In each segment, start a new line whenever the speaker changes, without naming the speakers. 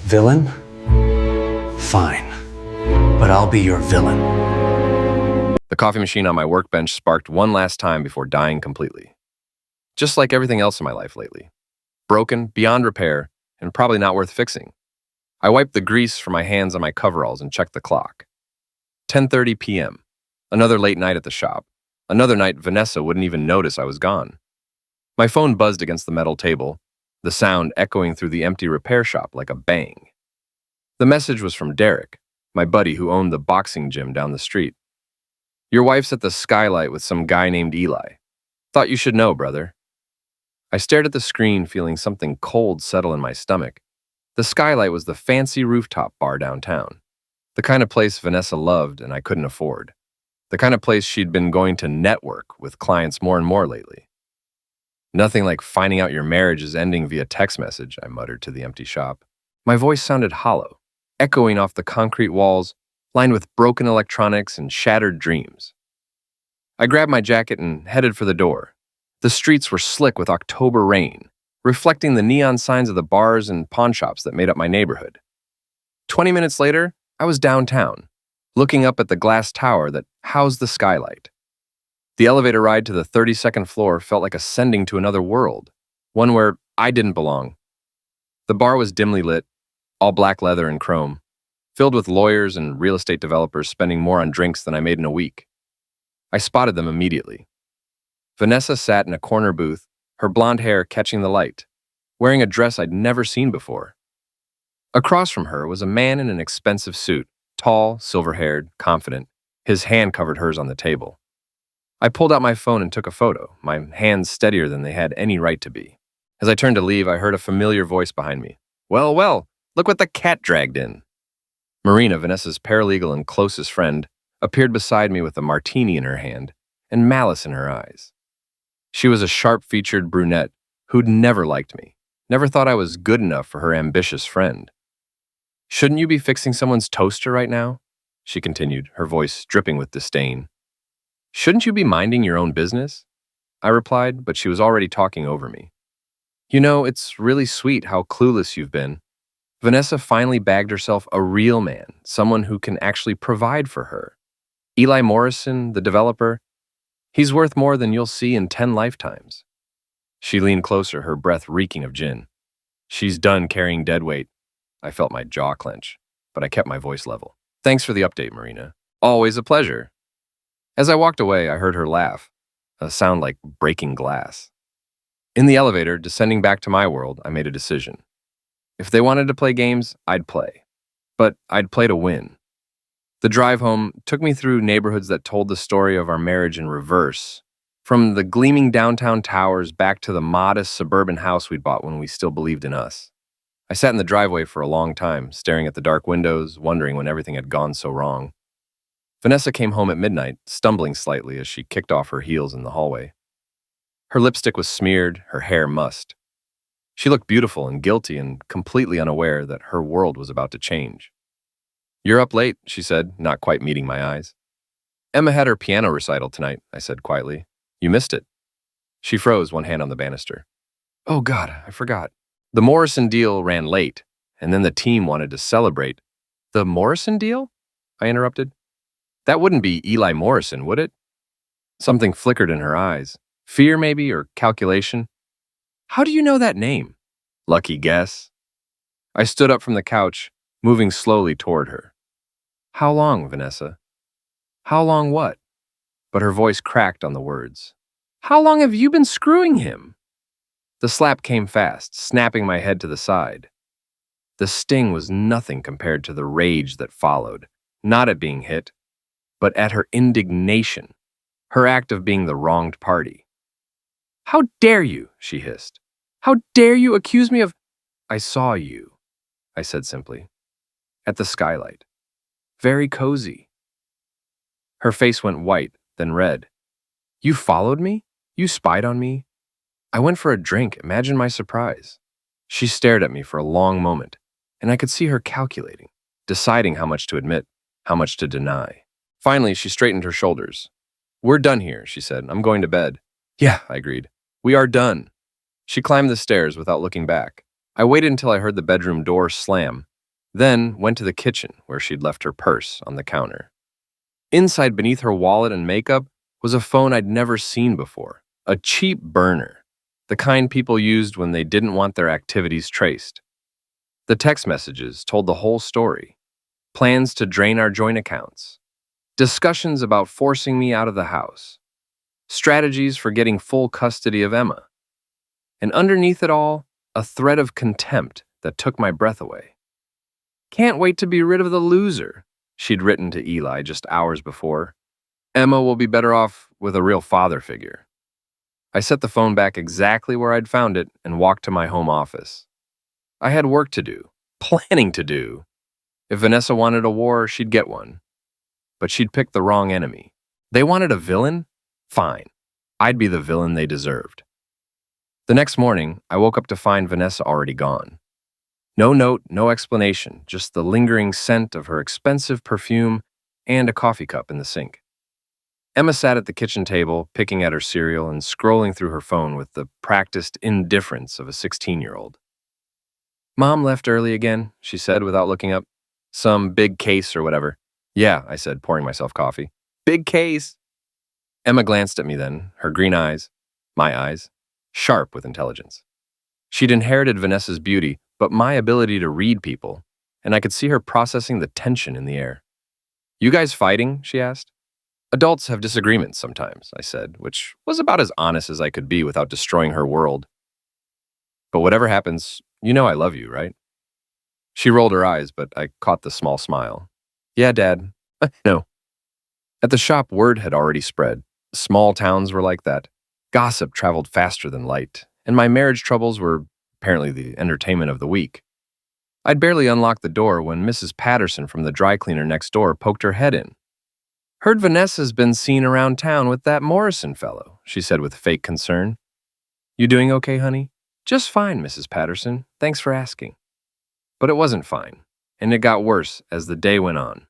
Villain? Fine. But I'll be your villain.
The coffee machine on my workbench sparked one last time before dying completely. Just like everything else in my life lately. Broken, beyond repair, and probably not worth fixing. I wiped the grease from my hands on my coveralls and checked the clock. 10:30 p.m. Another late night at the shop. Another night Vanessa wouldn't even notice I was gone. My phone buzzed against the metal table, the sound echoing through the empty repair shop like a bang. The message was from Derek, my buddy who owned the boxing gym down the street. Your wife's at the skylight with some guy named Eli. Thought you should know, brother. I stared at the screen, feeling something cold settle in my stomach. The skylight was the fancy rooftop bar downtown. The kind of place Vanessa loved and I couldn't afford. The kind of place she'd been going to network with clients more and more lately. Nothing like finding out your marriage is ending via text message, I muttered to the empty shop. My voice sounded hollow, echoing off the concrete walls, lined with broken electronics and shattered dreams. I grabbed my jacket and headed for the door. The streets were slick with October rain, reflecting the neon signs of the bars and pawn shops that made up my neighborhood. 20 minutes later, I was downtown, looking up at the glass tower that housed the skylight. The elevator ride to the 32nd floor felt like ascending to another world, one where I didn't belong. The bar was dimly lit, all black leather and chrome, filled with lawyers and real estate developers spending more on drinks than I made in a week. I spotted them immediately. Vanessa sat in a corner booth, her blonde hair catching the light, wearing a dress I'd never seen before. Across from her was a man in an expensive suit, tall, silver-haired, confident. His hand covered hers on the table. I pulled out my phone and took a photo, my hands steadier than they had any right to be. As I turned to leave, I heard a familiar voice behind me. Well, well, look what the cat dragged in. Marina, Vanessa's paralegal and closest friend, appeared beside me with a martini in her hand and malice in her eyes. She was a sharp-featured brunette who'd never liked me, never thought I was good enough for her ambitious friend. Shouldn't you be fixing someone's toaster right now? She continued, her voice dripping with disdain. Shouldn't you be minding your own business? I replied, but she was already talking over me. You know, it's really sweet how clueless you've been. Vanessa finally bagged herself a real man, someone who can actually provide for her. Eli Morrison, the developer, he's worth more than you'll see in 10 lifetimes. She leaned closer, her breath reeking of gin. She's done carrying dead weight. I felt my jaw clench, but I kept my voice level. Thanks for the update, Marina. Always a pleasure. As I walked away, I heard her laugh, a sound like breaking glass. In the elevator, descending back to my world, I made a decision. If they wanted to play games, I'd play. But I'd play to win. The drive home took me through neighborhoods that told the story of our marriage in reverse, from the gleaming downtown towers back to the modest suburban house we'd bought when we still believed in us. I sat in the driveway for a long time, staring at the dark windows, wondering when everything had gone so wrong. Vanessa came home at midnight, stumbling slightly as she kicked off her heels in the hallway. Her lipstick was smeared, her hair mussed. She looked beautiful and guilty and completely unaware that her world was about to change. You're up late, she said, not quite meeting my eyes. Emma had her piano recital tonight, I said quietly. You missed it. She froze, one hand on the banister. Oh God, I forgot. The Morrison deal ran late, and then the team wanted to celebrate. The Morrison deal? I interrupted. That wouldn't be Eli Morrison, would it? Something flickered in her eyes. Fear, maybe, or calculation. How do you know that name? Lucky guess. I stood up from the couch, moving slowly toward her. How long, Vanessa? How long what? But her voice cracked on the words. How long have you been screwing him? The slap came fast, snapping my head to the side. The sting was nothing compared to the rage that followed, not at being hit, but at her indignation, her act of being the wronged party. How dare you, she hissed. How dare you accuse me of— I saw you, I said simply, at the skylight. Very cozy. Her face went white, then red. You followed me? You spied on me? I went for a drink. Imagine my surprise. She stared at me for a long moment, and I could see her calculating, deciding how much to admit, how much to deny. Finally, she straightened her shoulders. We're done here, she said. I'm going to bed. Yeah, I agreed. We are done. She climbed the stairs without looking back. I waited until I heard the bedroom door slam, Then went to the kitchen where she'd left her purse on the counter. Inside, beneath her wallet and makeup, was a phone I'd never seen before, a cheap burner, the kind people used when they didn't want their activities traced. The text messages told the whole story. Plans to drain our joint accounts. Discussions about forcing me out of the house. Strategies for getting full custody of Emma. And underneath it all, a thread of contempt that took my breath away. Can't wait to be rid of the loser, she'd written to Eli just hours before. Emma will be better off with a real father figure. I set the phone back exactly where I'd found it and walked to my home office. I had work to do, planning to do. If Vanessa wanted a war, she'd get one. But she'd picked the wrong enemy. They wanted a villain? Fine. I'd be the villain they deserved. The next morning, I woke up to find Vanessa already gone. No note, no explanation, just the lingering scent of her expensive perfume and a coffee cup in the sink. Emma sat at the kitchen table, picking at her cereal and scrolling through her phone with the practiced indifference of a 16-year-old. Mom left early again, she said without looking up. Some big case or whatever. Yeah, I said, pouring myself coffee. Big case. Emma glanced at me then, her green eyes, my eyes, sharp with intelligence. She'd inherited Vanessa's beauty, but my ability to read people, and I could see her processing the tension in the air. You guys fighting? She asked. Adults have disagreements sometimes, I said, which was about as honest as I could be without destroying her world. But whatever happens, you know I love you, right? She rolled her eyes, but I caught the small smile. Yeah, Dad. No. At the shop, word had already spread. Small towns were like that. Gossip traveled faster than light, and my marriage troubles were apparently the entertainment of the week. I'd barely unlocked the door when Mrs. Patterson from the dry cleaner next door poked her head in. Heard Vanessa's been seen around town with that Morrison fellow, she said with fake concern. You doing okay, honey? Just fine, Mrs. Patterson. Thanks for asking. But it wasn't fine, and it got worse as the day went on.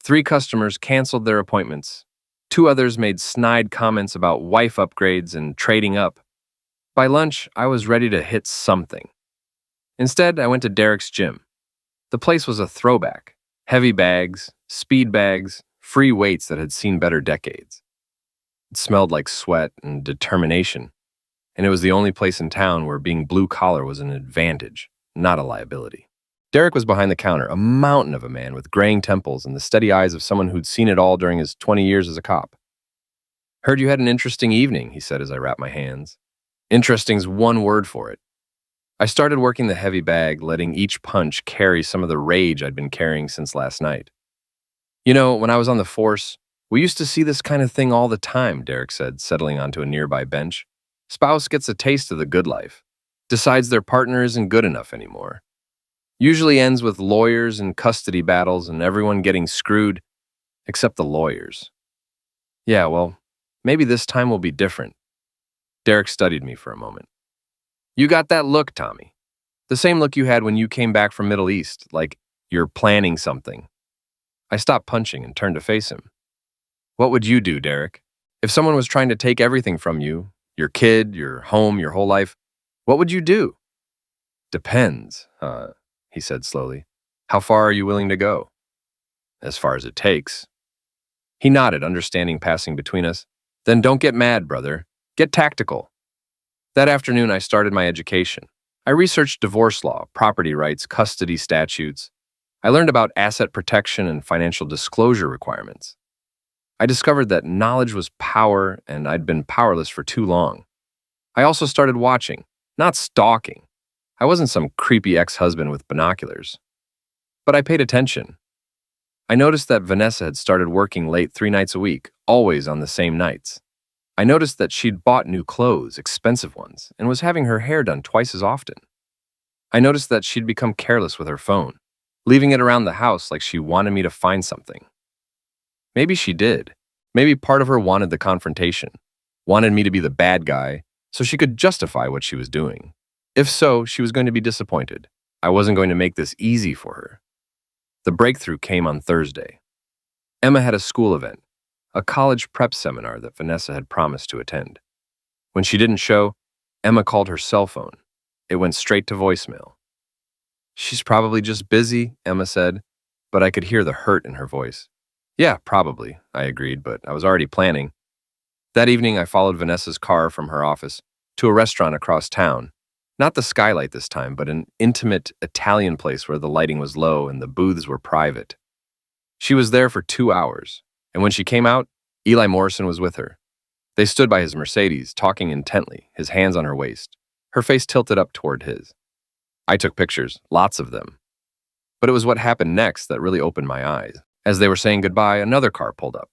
3 customers canceled their appointments. 2 others made snide comments about wife upgrades and trading up. By lunch, I was ready to hit something. Instead, I went to Derek's gym. The place was a throwback. Heavy bags, speed bags, free weights that had seen better decades. It smelled like sweat and determination, and it was the only place in town where being blue-collar was an advantage, not a liability. Derek was behind the counter, a mountain of a man with graying temples and the steady eyes of someone who'd seen it all during his 20 years as a cop. Heard you had an interesting evening, he said as I wrapped my hands. Interesting's one word for it. I started working the heavy bag, letting each punch carry some of the rage I'd been carrying since last night. You know, when I was on the force, we used to see this kind of thing all the time, Derek said, settling onto a nearby bench. Spouse gets a taste of the good life, decides their partner isn't good enough anymore. Usually ends with lawyers and custody battles and everyone getting screwed, except the lawyers. Yeah, well, maybe this time will be different. Derek studied me for a moment. You got that look, Tommy. The same look you had when you came back from Middle East, like you're planning something. I stopped punching and turned to face him. What would you do, Derek? If someone was trying to take everything from you, your kid, your home, your whole life, what would you do? Depends, he said slowly. How far are you willing to go? As far as it takes. He nodded, understanding passing between us. Then don't get mad, brother. Get tactical. That afternoon, I started my education. I researched divorce law, property rights, custody statutes. I learned about asset protection and financial disclosure requirements. I discovered that knowledge was power, and I'd been powerless for too long. I also started watching, not stalking. I wasn't some creepy ex-husband with binoculars. But I paid attention. I noticed that Vanessa had started working late 3 nights a week, always on the same nights. I noticed that she'd bought new clothes, expensive ones, and was having her hair done twice as often. I noticed that she'd become careless with her phone, leaving it around the house like she wanted me to find something. Maybe she did. Maybe part of her wanted the confrontation, wanted me to be the bad guy, so she could justify what she was doing. If so, she was going to be disappointed. I wasn't going to make this easy for her. The breakthrough came on Thursday. Emma had a school event, a college prep seminar that Vanessa had promised to attend. When she didn't show, Emma called her cell phone. It went straight to voicemail. She's probably just busy, Emma said, but I could hear the hurt in her voice. Yeah, probably, I agreed, but I was already planning. That evening, I followed Vanessa's car from her office to a restaurant across town. Not the skylight this time, but an intimate Italian place where the lighting was low and the booths were private. She was there for 2 hours, and when she came out, Eli Morrison was with her. They stood by his Mercedes, talking intently, his hands on her waist, her face tilted up toward his. I took pictures, lots of them. But it was what happened next that really opened my eyes. As they were saying goodbye, another car pulled up,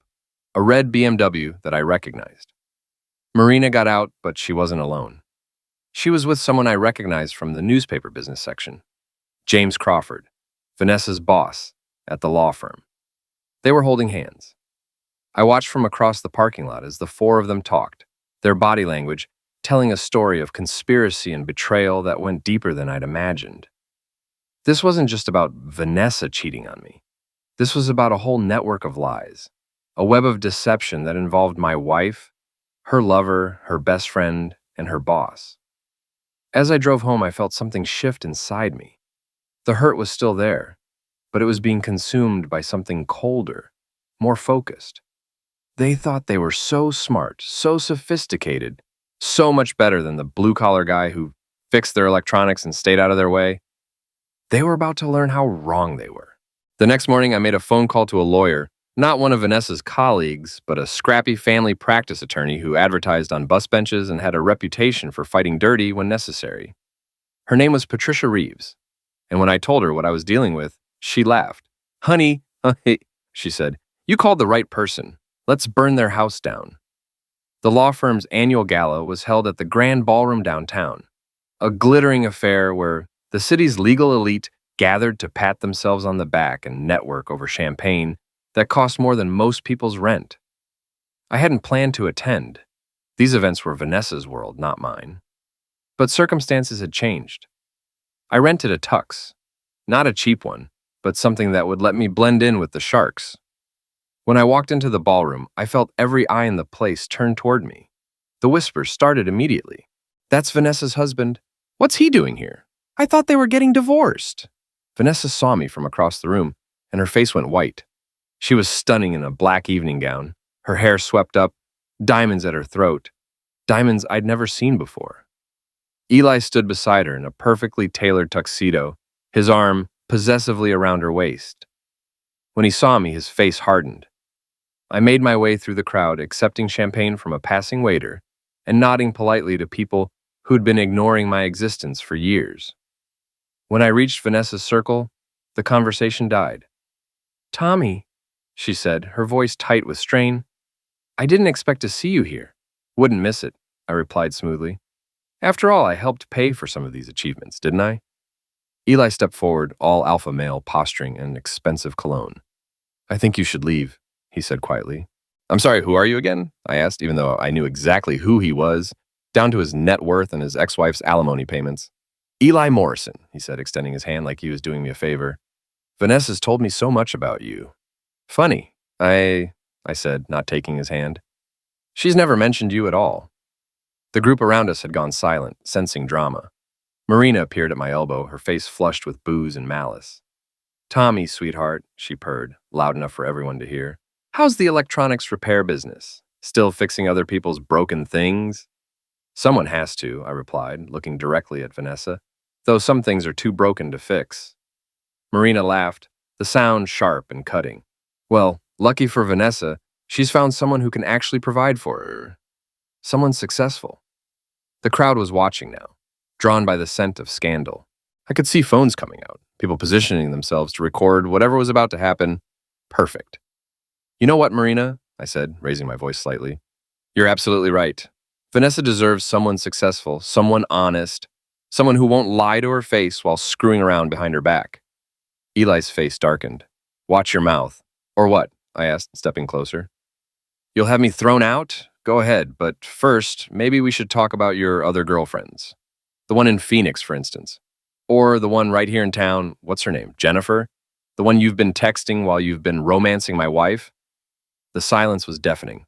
a red BMW that I recognized. Marina got out, but she wasn't alone. She was with someone I recognized from the newspaper business section, James Crawford, Vanessa's boss at the law firm. They were holding hands. I watched from across the parking lot as the four of them talked, their body language telling a story of conspiracy and betrayal that went deeper than I'd imagined. This wasn't just about Vanessa cheating on me. This was about a whole network of lies, a web of deception that involved my wife, her lover, her best friend, and her boss. As I drove home, I felt something shift inside me. The hurt was still there, but it was being consumed by something colder, more focused. They thought they were so smart, so sophisticated, so much better than the blue-collar guy who fixed their electronics and stayed out of their way. They were about to learn how wrong they were. The next morning, I made a phone call to a lawyer, not one of Vanessa's colleagues, but a scrappy family practice attorney who advertised on bus benches and had a reputation for fighting dirty when necessary. Her name was Patricia Reeves, and when I told her what I was dealing with, she laughed. "Honey," she said, "you called the right person. Let's burn their house down." The law firm's annual gala was held at the Grand Ballroom downtown, a glittering affair where the city's legal elite gathered to pat themselves on the back and network over champagne that cost more than most people's rent. I hadn't planned to attend. These events were Vanessa's world, not mine. But circumstances had changed. I rented a tux, not a cheap one, but something that would let me blend in with the sharks. When I walked into the ballroom, I felt every eye in the place turn toward me. The whispers started immediately. "That's Vanessa's husband. What's he doing here? I thought they were getting divorced." Vanessa saw me from across the room, and her face went white. She was stunning in a black evening gown, her hair swept up, diamonds at her throat, diamonds I'd never seen before. Eli stood beside her in a perfectly tailored tuxedo, his arm possessively around her waist. When he saw me, his face hardened. I made my way through the crowd, accepting champagne from a passing waiter and nodding politely to people who'd been ignoring my existence for years. When I reached Vanessa's circle, the conversation died. "Tommy," she said, her voice tight with strain, "I didn't expect to see you here." "Wouldn't miss it," I replied smoothly. After all, I helped pay for some of these achievements, didn't I? Eli stepped forward, all alpha male posturing and expensive cologne. "I think you should leave," he said quietly. "I'm sorry, who are you again?" I asked, even though I knew exactly who he was, down to his net worth and his ex-wife's alimony payments. "Eli Morrison," he said, extending his hand like he was doing me a favor. "Vanessa's told me so much about you." "Funny," I said, not taking his hand. "She's never mentioned you at all." The group around us had gone silent, sensing drama. Marina appeared at my elbow, her face flushed with booze and malice. "Tommy, sweetheart," she purred, loud enough for everyone to hear. "How's the electronics repair business? Still fixing other people's broken things?" "Someone has to," I replied, looking directly at Vanessa, "though some things are too broken to fix." Marina laughed, the sound sharp and cutting. "Well, lucky for Vanessa, she's found someone who can actually provide for her. Someone successful." The crowd was watching now, drawn by the scent of scandal. I could see phones coming out, people positioning themselves to record whatever was about to happen. Perfect. "You know what, Marina?" I said, raising my voice slightly. "You're absolutely right. Vanessa deserves someone successful, someone honest, someone who won't lie to her face while screwing around behind her back." Eli's face darkened. "Watch your mouth." "Or what?" I asked, stepping closer. "You'll have me thrown out? Go ahead, but first, maybe we should talk about your other girlfriends. The one in Phoenix, for instance. Or the one right here in town, what's her name, Jennifer? The one you've been texting while you've been romancing my wife?" The silence was deafening.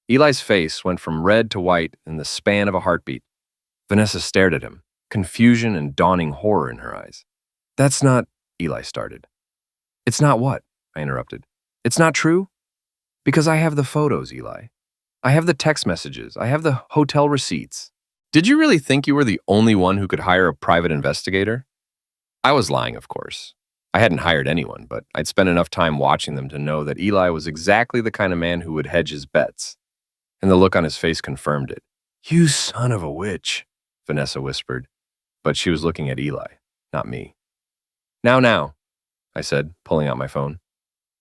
Eli's face went from red to white in the span of a heartbeat. Vanessa stared at him, confusion and dawning horror in her eyes. That's not, Eli started. It's not what? I interrupted. It's not true? Because I have the photos, Eli. I have the text messages. I have the hotel receipts. Did you really think you were the only one who could hire a private investigator? I was lying, of course. I hadn't hired anyone, but I'd spent enough time watching them to know that Eli was exactly the kind of man who would hedge his bets. And the look on his face confirmed it. You son of a witch, Vanessa whispered, but she was looking at Eli, not me. Now, I said, pulling out my phone.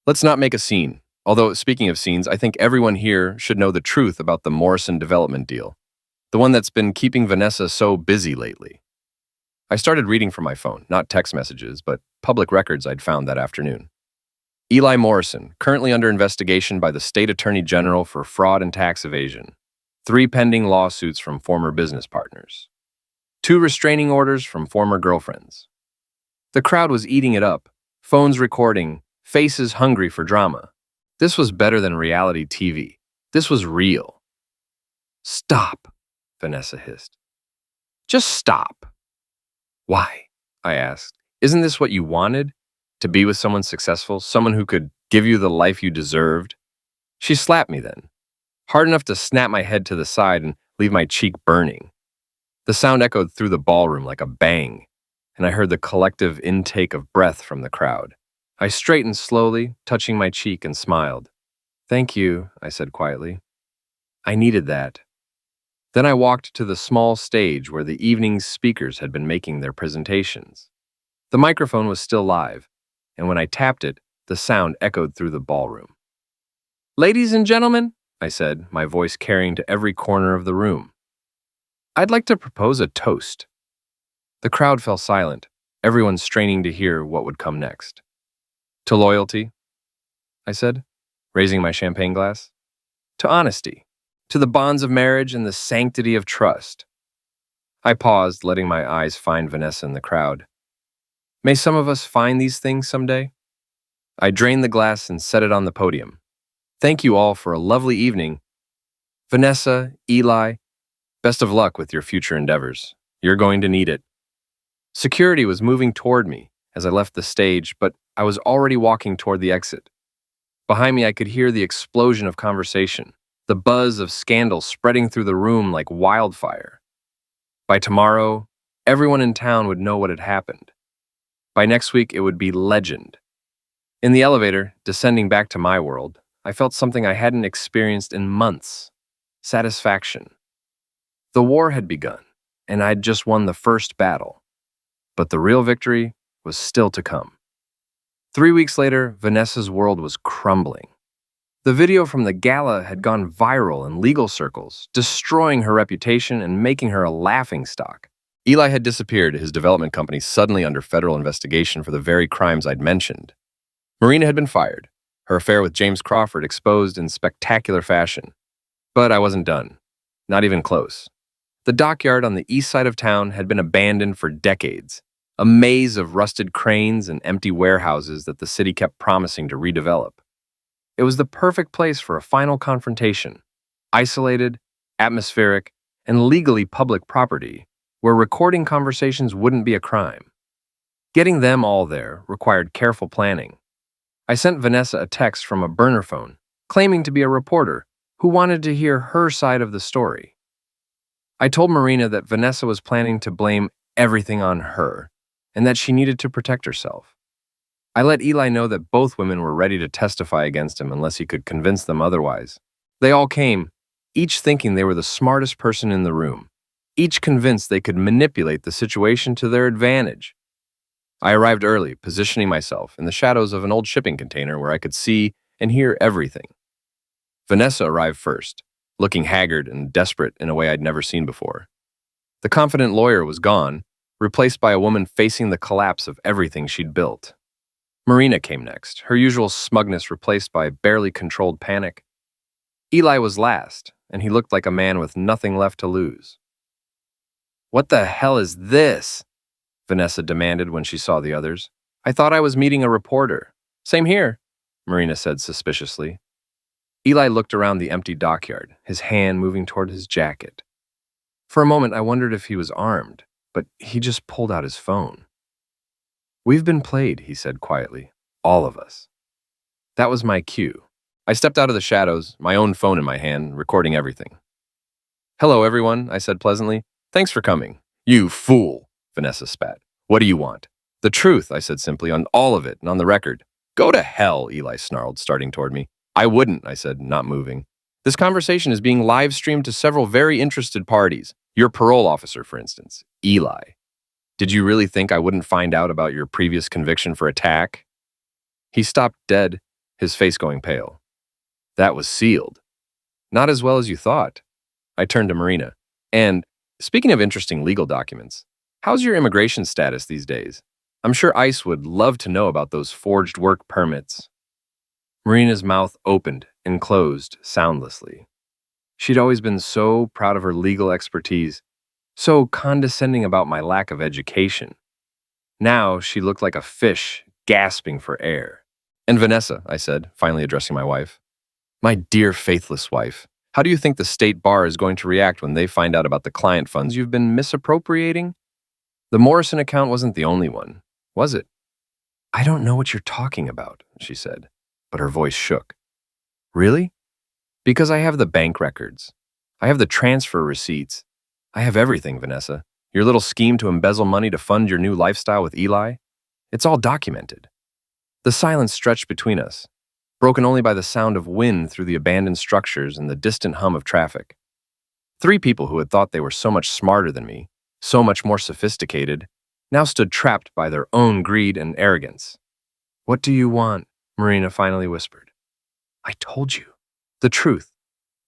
Let's not make a scene. Although, speaking of scenes, I think everyone here should know the truth about the Morrison development deal, the one that's been keeping Vanessa so busy lately. I started reading from my phone, not text messages, but public records I'd found that afternoon. Eli Morrison, currently under investigation by the State Attorney General for fraud and tax evasion. 3 pending lawsuits from former business partners. 2 restraining orders from former girlfriends. The crowd was eating it up, phones recording, faces hungry for drama. This was better than reality TV. This was real. Stop, Vanessa hissed. Just stop. Why? I asked. Isn't this what you wanted? To be with someone successful, someone who could give you the life you deserved? She slapped me then, hard enough to snap my head to the side and leave my cheek burning. The sound echoed through the ballroom like a bang, and I heard the collective intake of breath from the crowd. I straightened slowly, touching my cheek, and smiled. Thank you, I said quietly. I needed that. Then I walked to the small stage where the evening's speakers had been making their presentations. The microphone was still live, and when I tapped it, the sound echoed through the ballroom. Ladies and gentlemen, I said, my voice carrying to every corner of the room. I'd like to propose a toast. The crowd fell silent, everyone straining to hear what would come next. To loyalty, I said, raising my champagne glass. To honesty, to the bonds of marriage and the sanctity of trust. I paused, letting my eyes find Vanessa in the crowd. May some of us find these things someday? I drained the glass and set it on the podium. Thank you all for a lovely evening. Vanessa, Eli, best of luck with your future endeavors. You're going to need it. Security was moving toward me as I left the stage, but I was already walking toward the exit. Behind me, I could hear the explosion of conversation, the buzz of scandal spreading through the room like wildfire. By tomorrow, everyone in town would know what had happened. By next week, it would be legend. In the elevator, descending back to my world, I felt something I hadn't experienced in months. Satisfaction. The war had begun, and I'd just won the first battle. But the real victory was still to come. 3 weeks later, Vanessa's world was crumbling. The video from the gala had gone viral in legal circles, destroying her reputation and making her a laughingstock. Eli had disappeared, his development company suddenly under federal investigation for the very crimes I'd mentioned. Marina had been fired, her affair with James Crawford exposed in spectacular fashion. But I wasn't done. Not even close. The dockyard on the east side of town had been abandoned for decades, a maze of rusted cranes and empty warehouses that the city kept promising to redevelop. It was the perfect place for a final confrontation, isolated, atmospheric, and legally public property, where recording conversations wouldn't be a crime. Getting them all there required careful planning. I sent Vanessa a text from a burner phone, claiming to be a reporter who wanted to hear her side of the story. I told Marina that Vanessa was planning to blame everything on her, and that she needed to protect herself. I let Eli know that both women were ready to testify against him unless he could convince them otherwise. They all came, each thinking they were the smartest person in the room, each convinced they could manipulate the situation to their advantage. I arrived early, positioning myself in the shadows of an old shipping container where I could see and hear everything. Vanessa arrived first, looking haggard and desperate in a way I'd never seen before. The confident lawyer was gone, replaced by a woman facing the collapse of everything she'd built. Marina came next, her usual smugness replaced by barely controlled panic. Eli was last, and he looked like a man with nothing left to lose. What the hell is this? Vanessa demanded when she saw the others. I thought I was meeting a reporter. Same here, Marina said suspiciously. Eli looked around the empty dockyard, his hand moving toward his jacket. For a moment, I wondered if he was armed, but he just pulled out his phone. "We've been played," he said quietly. "All of us." That was my cue. I stepped out of the shadows, my own phone in my hand, recording everything. "Hello, everyone," I said pleasantly. "Thanks for coming." "You fool," Vanessa spat. "What do you want?" "The truth," I said simply, "on all of it and on the record." "Go to hell," Eli snarled, starting toward me. "I wouldn't," I said, not moving. "This conversation is being live-streamed to several very interested parties. Your parole officer, for instance, Eli. Did you really think I wouldn't find out about your previous conviction for attack?" He stopped dead, his face going pale. "That was sealed." "Not as well as you thought." I turned to Marina. "And, speaking of interesting legal documents, how's your immigration status these days? I'm sure ICE would love to know about those forged work permits." Marina's mouth opened and closed soundlessly. She'd always been so proud of her legal expertise, so condescending about my lack of education. Now she looked like a fish gasping for air. "And Vanessa," I said, finally addressing my wife. "My dear faithless wife, how do you think the state bar is going to react when they find out about the client funds you've been misappropriating? The Morrison account wasn't the only one, was it?" "I don't know what you're talking about," she said, but her voice shook. "Really?" "Because I have the bank records. I have the transfer receipts. I have everything, Vanessa. Your little scheme to embezzle money to fund your new lifestyle with Eli. It's all documented." The silence stretched between us, broken only by the sound of wind through the abandoned structures and the distant hum of traffic. Three people who had thought they were so much smarter than me, so much more sophisticated, now stood trapped by their own greed and arrogance. "What do you want?" Marina finally whispered. "I told you. The truth.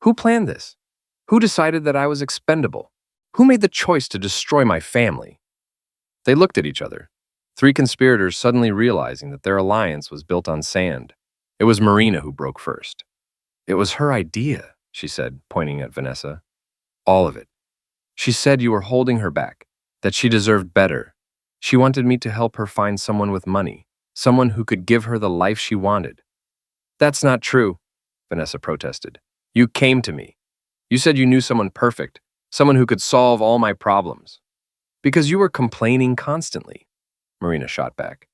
Who planned this? Who decided that I was expendable? Who made the choice to destroy my family?" They looked at each other, three conspirators suddenly realizing that their alliance was built on sand. It was Marina who broke first. "It was her idea," she said, pointing at Vanessa. "All of it. She said you were holding her back, that she deserved better. She wanted me to help her find someone with money, someone who could give her the life she wanted." "That's not true," Vanessa protested. "You came to me. You said you knew someone perfect, someone who could solve all my problems." "Because you were complaining constantly," Marina shot back.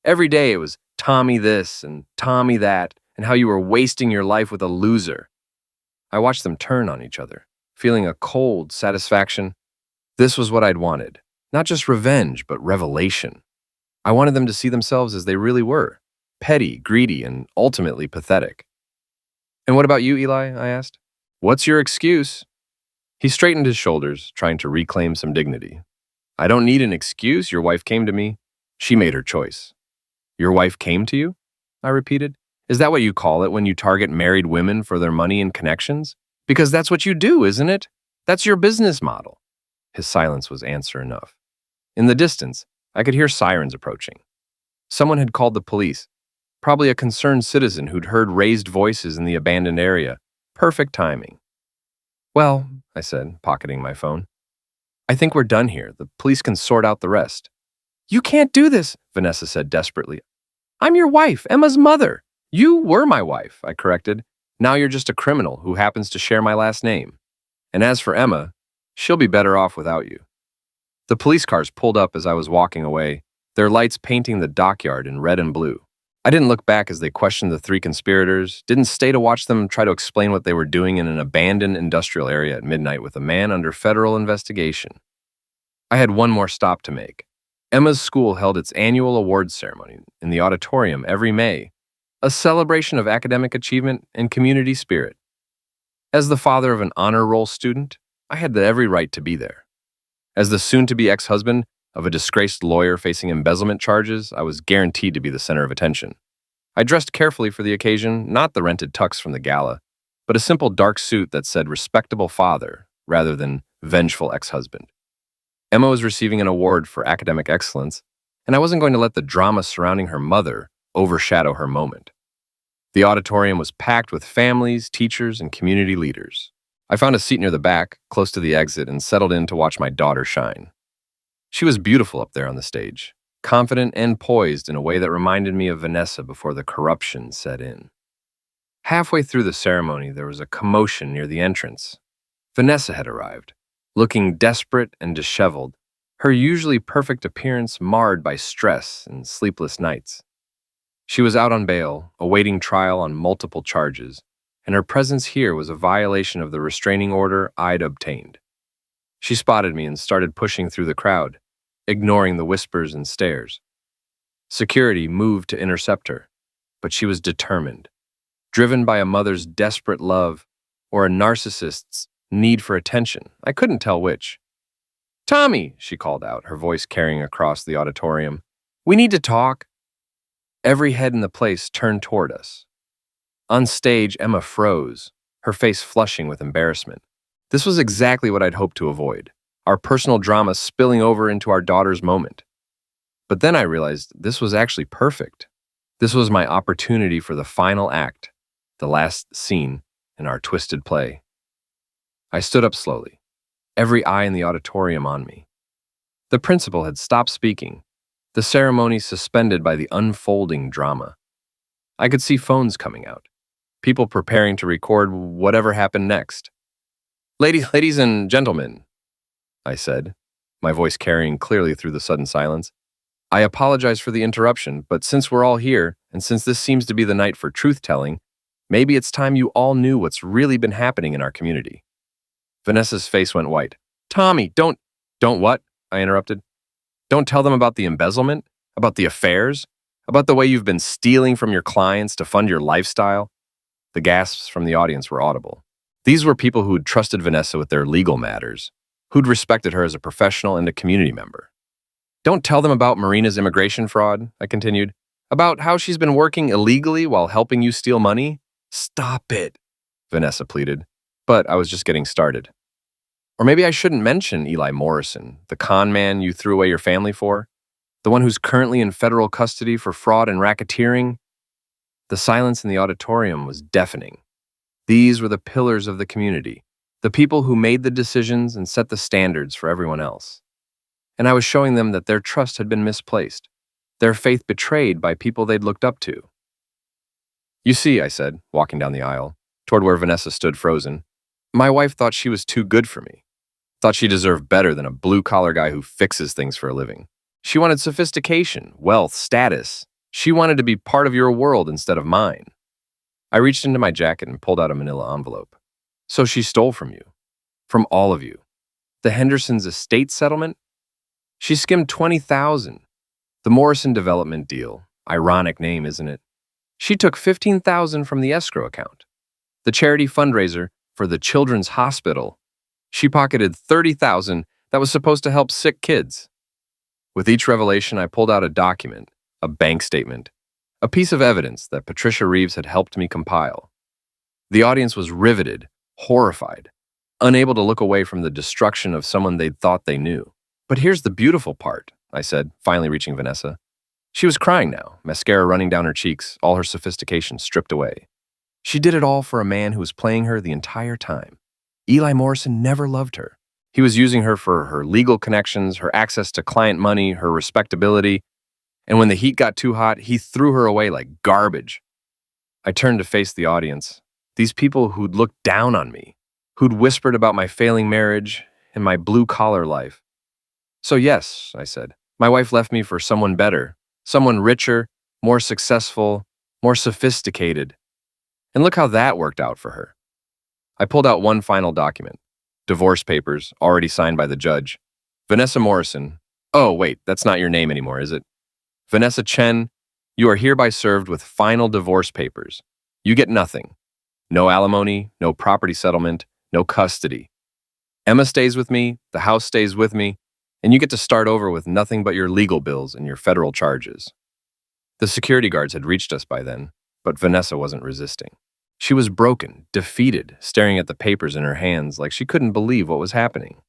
"Every day it was Tommy this and Tommy that, and how you were wasting your life with a loser." I watched them turn on each other, feeling a cold satisfaction. This was what I'd wanted. Not just revenge, but revelation. I wanted them to see themselves as they really were, petty, greedy, and ultimately pathetic. "And what about you, Eli?" I asked. "What's your excuse?" He straightened his shoulders, trying to reclaim some dignity. "I don't need an excuse. Your wife came to me. She made her choice." "Your wife came to you?" I repeated. "Is that what you call it when you target married women for their money and connections? Because that's what you do, isn't it? That's your business model." His silence was answer enough. In the distance, I could hear sirens approaching. Someone had called the police, probably a concerned citizen who'd heard raised voices in the abandoned area. Perfect timing. "Well," I said, pocketing my phone, "I think we're done here. The police can sort out the rest." "You can't do this," Vanessa said desperately. "I'm your wife, Emma's mother." "You were my wife," I corrected. "Now you're just a criminal who happens to share my last name. And as for Emma, she'll be better off without you." The police cars pulled up as I was walking away, their lights painting the dockyard in red and blue. I didn't look back as they questioned the three conspirators, didn't stay to watch them try to explain what they were doing in an abandoned industrial area at midnight with a man under federal investigation. I had one more stop to make. Emma's school held its annual awards ceremony in the auditorium every May, a celebration of academic achievement and community spirit. As the father of an honor roll student, I had every right to be there. As the soon-to-be ex-husband of a disgraced lawyer facing embezzlement charges, I was guaranteed to be the center of attention. I dressed carefully for the occasion, not the rented tux from the gala, but a simple dark suit that said respectable father rather than vengeful ex-husband. Emma was receiving an award for academic excellence, and I wasn't going to let the drama surrounding her mother overshadow her moment. The auditorium was packed with families, teachers, and community leaders. I found a seat near the back, close to the exit, and settled in to watch my daughter shine. She was beautiful up there on the stage, confident and poised in a way that reminded me of Vanessa before the corruption set in. Halfway through the ceremony, there was a commotion near the entrance. Vanessa had arrived, looking desperate and disheveled, her usually perfect appearance marred by stress and sleepless nights. She was out on bail, awaiting trial on multiple charges, and her presence here was a violation of the restraining order I'd obtained. She spotted me and started pushing through the crowd, ignoring the whispers and stares. Security moved to intercept her, but she was determined, driven by a mother's desperate love or a narcissist's need for attention. I couldn't tell which. "Tommy," she called out, her voice carrying across the auditorium. "We need to talk." Every head in the place turned toward us. On stage, Emma froze, her face flushing with embarrassment. This was exactly what I'd hoped to avoid, our personal drama spilling over into our daughter's moment. But then I realized this was actually perfect. This was my opportunity for the final act, the last scene in our twisted play. I stood up slowly, every eye in the auditorium on me. The principal had stopped speaking, the ceremony suspended by the unfolding drama. I could see phones coming out, people preparing to record whatever happened next. Ladies and gentlemen," I said, my voice carrying clearly through the sudden silence. "I apologize for the interruption, but since we're all here, and since this seems to be the night for truth-telling, maybe it's time you all knew what's really been happening in our community." Vanessa's face went white. "Tommy, don't what?" I interrupted. "Don't tell them about the embezzlement, about the affairs, about the way you've been stealing from your clients to fund your lifestyle?" The gasps from the audience were audible. These were people who'd trusted Vanessa with their legal matters, who'd respected her as a professional and a community member. "Don't tell them about Marina's immigration fraud," I continued, "about how she's been working illegally while helping you steal money." "Stop it," Vanessa pleaded, but I was just getting started. "Or maybe I shouldn't mention Eli Morrison, the con man you threw away your family for, the one who's currently in federal custody for fraud and racketeering." The silence in the auditorium was deafening. These were the pillars of the community, the people who made the decisions and set the standards for everyone else. And I was showing them that their trust had been misplaced, their faith betrayed by people they'd looked up to. "You see," I said, walking down the aisle, toward where Vanessa stood frozen, "my wife thought she was too good for me, thought she deserved better than a blue-collar guy who fixes things for a living. She wanted sophistication, wealth, status. She wanted to be part of your world instead of mine." I reached into my jacket and pulled out a manila envelope. "So she stole from you. From all of you. The Henderson's estate settlement? She skimmed $20,000. The Morrison development deal. Ironic name, isn't it? She took $15,000 from the escrow account. The charity fundraiser for the Children's Hospital. She pocketed $30,000 that was supposed to help sick kids." With each revelation, I pulled out a document, a bank statement, a piece of evidence that Patricia Reeves had helped me compile. The audience was riveted, horrified, unable to look away from the destruction of someone they'd thought they knew. "But here's the beautiful part," I said, finally reaching Vanessa. She was crying now, mascara running down her cheeks, all her sophistication stripped away. She did it all for a man who was playing her the entire time. Eli Morrison never loved her. He was using her for her legal connections, her access to client money, her respectability. And when the heat got too hot, he threw her away like garbage. I turned to face the audience. These people who'd looked down on me, who'd whispered about my failing marriage and my blue-collar life. "So yes," I said, "my wife left me for someone better, someone richer, more successful, more sophisticated. And look how that worked out for her." I pulled out one final document. Divorce papers, already signed by the judge. "Vanessa Morrison." "Oh, wait, that's not your name anymore, is it? Vanessa Chen, you are hereby served with final divorce papers. You get nothing. No alimony, no property settlement, no custody. Emma stays with me, the house stays with me, and you get to start over with nothing but your legal bills and your federal charges." The security guards had reached us by then, but Vanessa wasn't resisting. She was broken, defeated, staring at the papers in her hands like she couldn't believe what was happening.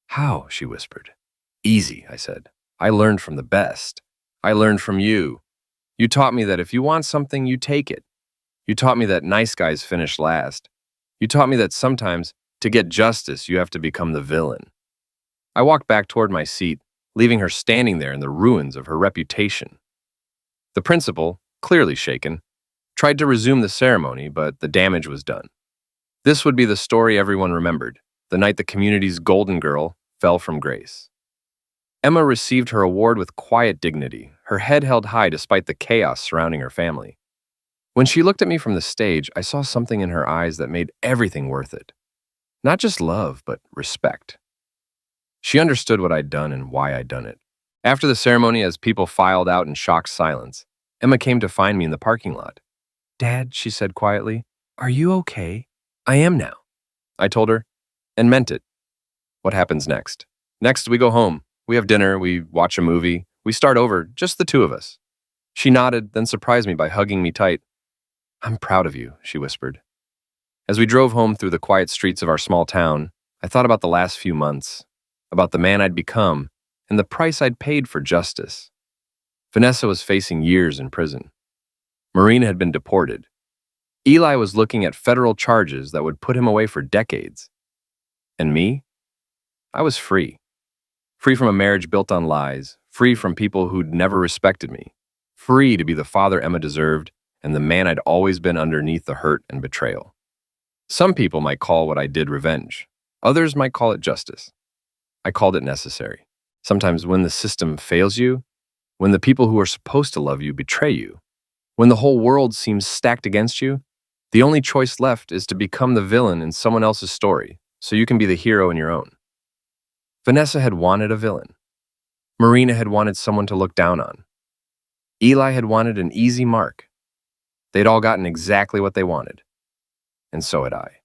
"How?" she whispered. "Easy," I said. "I learned from the best. I learned from you. You taught me that if you want something, you take it. You taught me that nice guys finish last. You taught me that sometimes, to get justice, you have to become the villain." I walked back toward my seat, leaving her standing there in the ruins of her reputation. The principal, clearly shaken, tried to resume the ceremony, but the damage was done. This would be the story everyone remembered, the night the community's golden girl fell from grace. Emma received her award with quiet dignity, her head held high despite the chaos surrounding her family. When she looked at me from the stage, I saw something in her eyes that made everything worth it. Not just love, but respect. She understood what I'd done and why I'd done it. After the ceremony, as people filed out in shocked silence, Emma came to find me in the parking lot. "Dad," she said quietly, "are you okay?" "I am now," I told her, and meant it. What happens next? Next, we go home. We have dinner, we watch a movie, we start over, just the two of us. She nodded, then surprised me by hugging me tight. "I'm proud of you," she whispered. As we drove home through the quiet streets of our small town, I thought about the last few months, about the man I'd become, and the price I'd paid for justice. Vanessa was facing years in prison. Marina had been deported. Eli was looking at federal charges that would put him away for decades. And me? I was free. Free from a marriage built on lies, free from people who'd never respected me, free to be the father Emma deserved and the man I'd always been underneath the hurt and betrayal. Some people might call what I did revenge. Others might call it justice. I called it necessary. Sometimes when the system fails you, when the people who are supposed to love you betray you, when the whole world seems stacked against you, the only choice left is to become the villain in someone else's story so you can be the hero in your own. Vanessa had wanted a villain. Marina had wanted someone to look down on. Eli had wanted an easy mark. They'd all gotten exactly what they wanted. And so had I.